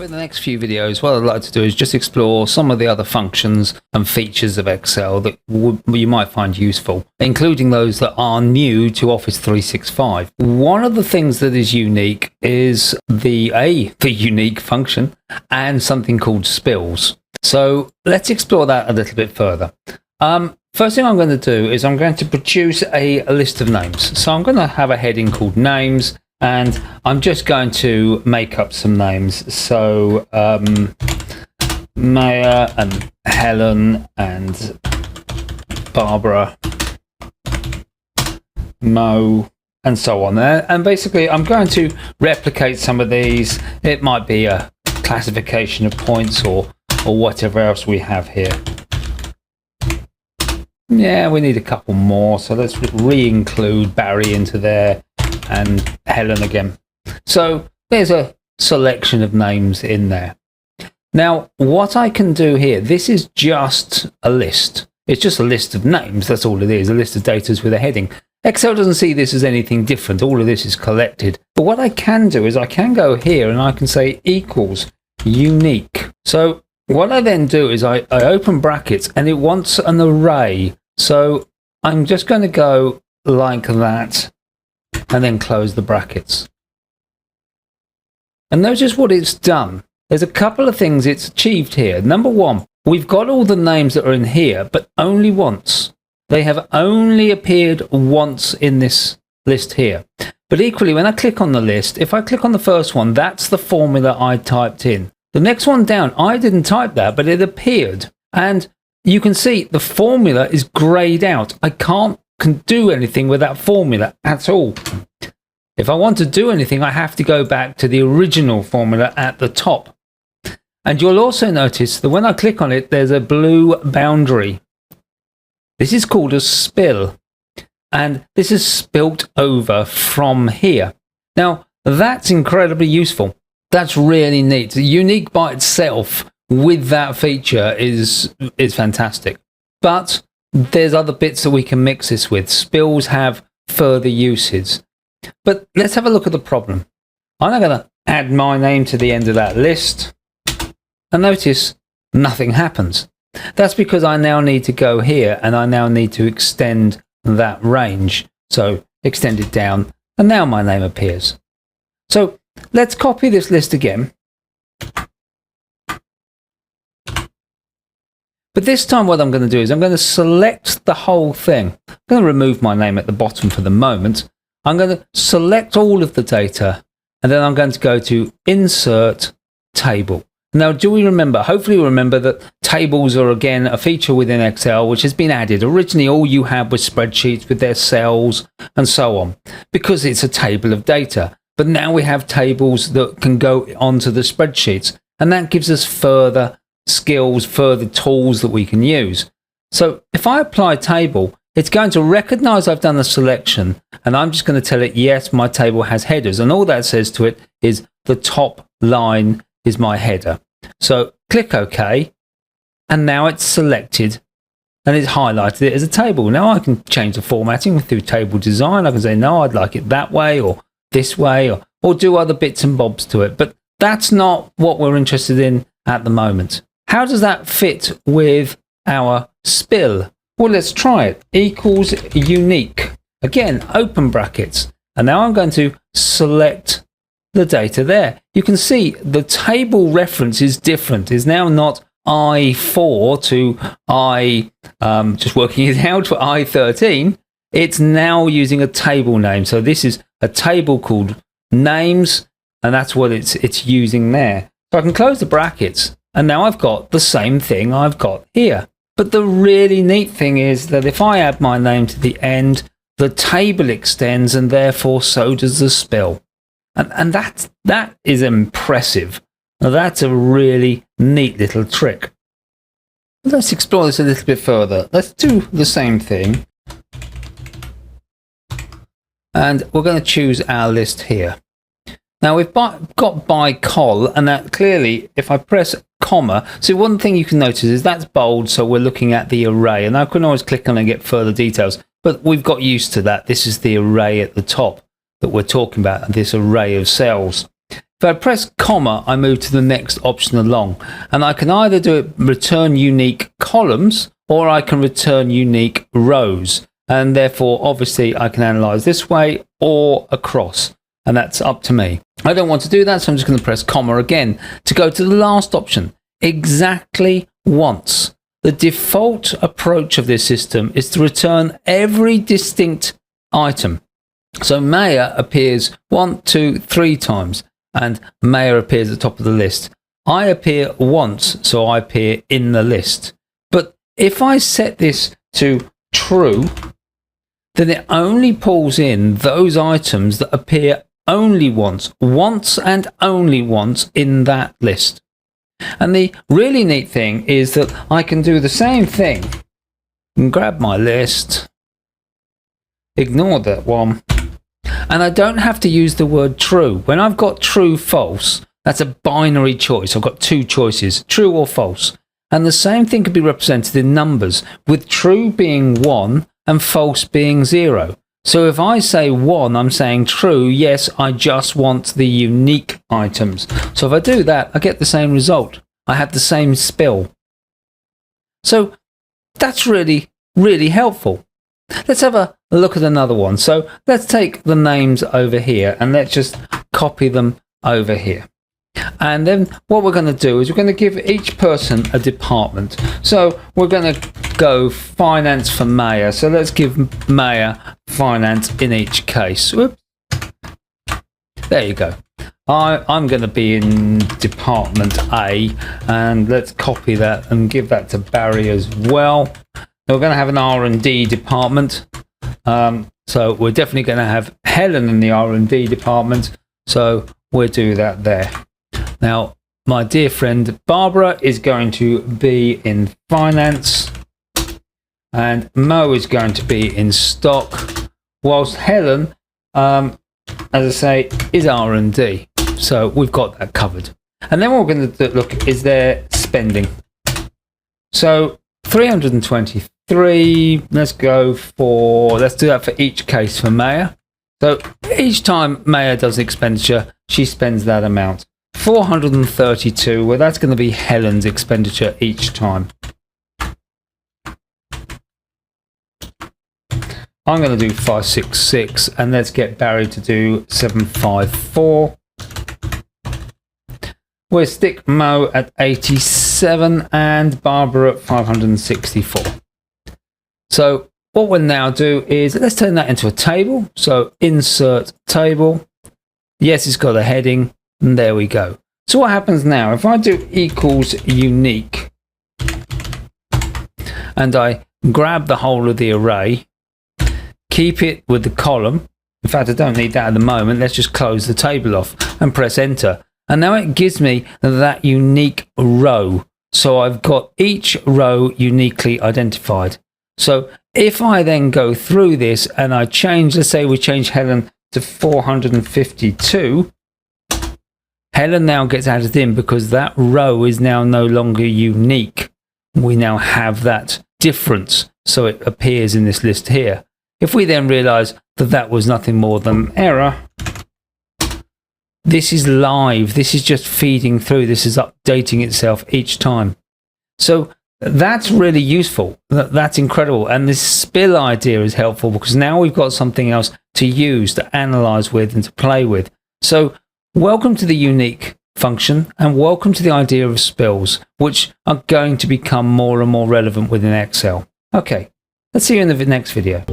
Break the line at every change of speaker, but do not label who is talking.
So in the next few videos, what I'd like to do is just explore some of the other functions and features of Excel that you might find useful, including those that are new to Office 365. One of the things that is unique is the unique function and something called SPILLS. So let's explore that a little bit further. First thing I'm going to do is I'm going to produce a list of names. So I'm going to have a heading called names, and I'm just going to make up some names. So Maya and Helen and Barbara, Mo, and so on there. And basically I'm going to replicate some of these. It might be a classification of points or whatever else we have here. Yeah, we need a couple more, so let's re-include Barry into there and Helen again. So there's a selection of names in there. Now, what I can do here, this is just a list. It's just a list of names, that's all it is, a list of data with a heading. Excel doesn't see this as anything different, all of this is collected. But what I can do is I can go here and I can say equals unique. So what I then do is I open brackets and it wants an array. So I'm just going to go like that and then close the brackets. And notice what it's done. There's a couple of things it's achieved here. Number one, we've got all the names that are in here, but only once. They have only appeared once in this list here. But equally, when I click on the list, if I click on the first one, that's the formula I typed in. The next one down, I didn't type that, but it appeared. And you can see the formula is grayed out. I can't do anything with that formula at all. If I want to do anything, I have to go back to the original formula at the top. And you'll also notice that when I click on it, there's a blue boundary. This is called a spill. And this is spilt over from here. Now, that's incredibly useful. That's really neat. Unique by itself with that feature is fantastic. But there's other bits that we can mix this with. Spills have further uses. But let's have a look at the problem. I'm now going to add my name to the end of that list. And notice nothing happens. That's because I now need to go here and I now need to extend that range. So extend it down and now my name appears. So let's copy this list again. But this time what I'm going to do is I'm going to select the whole thing. I'm going to remove my name at the bottom for the moment. I'm going to select all of the data and then I'm going to go to Insert Table. Now, do we remember, hopefully you remember that tables are again a feature within Excel which has been added. Originally all you had was spreadsheets with their cells and so on because it's a table of data. But now we have tables that can go onto the spreadsheets and that gives us further skills, further tools that we can use. So if I apply table, it's going to recognize I've done a selection and I'm just going to tell it, yes, my table has headers. And all that says to it is the top line is my header. So click OK. And now it's selected and it's highlighted it as a table. Now I can change the formatting through table design. I can say, no, I'd like it that way or this way or do other bits and bobs to it. But that's not what we're interested in at the moment. How does that fit with our spill? Well, let's try it. Equals unique. Again, open brackets. And now I'm going to select the data there. You can see the table reference is different. It's now not I4 to I, just working it out for I13. It's now using a table name. So this is a table called names, and that's what it's using there. So I can close the brackets. And now I've got the same thing I've got here. But the really neat thing is that if I add my name to the end, the table extends and therefore so does the spill. And that is impressive. Now that's a really neat little trick. Let's explore this a little bit further. Let's do the same thing. And we're going to choose our list here. Now we've got by col, and that clearly, if I press comma, so one thing you can notice is that's bold, so we're looking at the array, and I can always click on and get further details, but we've got used to that. This is the array at the top that we're talking about, this array of cells. If I press comma, I move to the next option along, and I can either do it return unique columns or I can return unique rows, and therefore obviously I can analyze this way or across, and that's up to me. I don't want to do that, so I'm just going to press comma again to go to the last option, exactly once. The default approach of this system is to return every distinct item. So Maya appears 1, 2, 3 times, and Maya appears at the top of the list. I appear once, so I appear in the list. But if I set this to true, then it only pulls in those items that appear only once and only once in that list. And the really neat thing is that I can do the same thing and grab my list, ignore that one, and I don't have to use the word true. When I've got true, false, that's a binary choice. I've got 2 choices, true or false. And the same thing can be represented in numbers, with true being 1 and false being 0. So if I say 1, I'm saying true, yes, I just want the unique items. So if I do that, I get the same result. I have the same spill. So that's really, really helpful. Let's have a look at another one. So let's take the names over here and let's just copy them over here. And then what we're going to do is we're going to give each person a department. So we're going to go finance for Maya. So let's give Maya finance in each case. Whoops. There you go. I'm going to be in department A, and let's copy that and give that to Barry as well. We're going to have an R&D department. So we're definitely going to have Helen in the R&D department. So we'll do that there. Now, my dear friend Barbara is going to be in finance, and Mo is going to be in stock, whilst Helen, as I say, is R&D. So we've got that covered. And then what we're going to look is their spending. So 323, let's do that for each case for Maya. So each time Maya does expenditure, she spends that amount. 432, well, that's going to be Helen's expenditure each time. I'm going to do 566, and let's get Barry to do 754. We'll stick Mo at 87 and Barbara at 564. So what we'll now do is let's turn that into a table. So insert table. Yes, it's got a heading. And there we go. So what happens now, if I do equals unique and I grab the whole of the array, keep it with the column. In fact, I don't need that at the moment. Let's just close the table off and press enter. And now it gives me that unique row. So I've got each row uniquely identified. So if I then go through this and I change, let's say we change Helen to 452, Helen now gets added in because that row is now no longer unique. We now have that difference, so it appears in this list here. If we then realize that that was nothing more than an error, this is live. This is just feeding through. This is updating itself each time. So that's really useful. That's incredible. And this spill idea is helpful because now we've got something else to use, to analyze with and to play with. So welcome to the unique function, and welcome to the idea of spills, which are going to become more and more relevant within Excel. Okay, let's see you in the next video.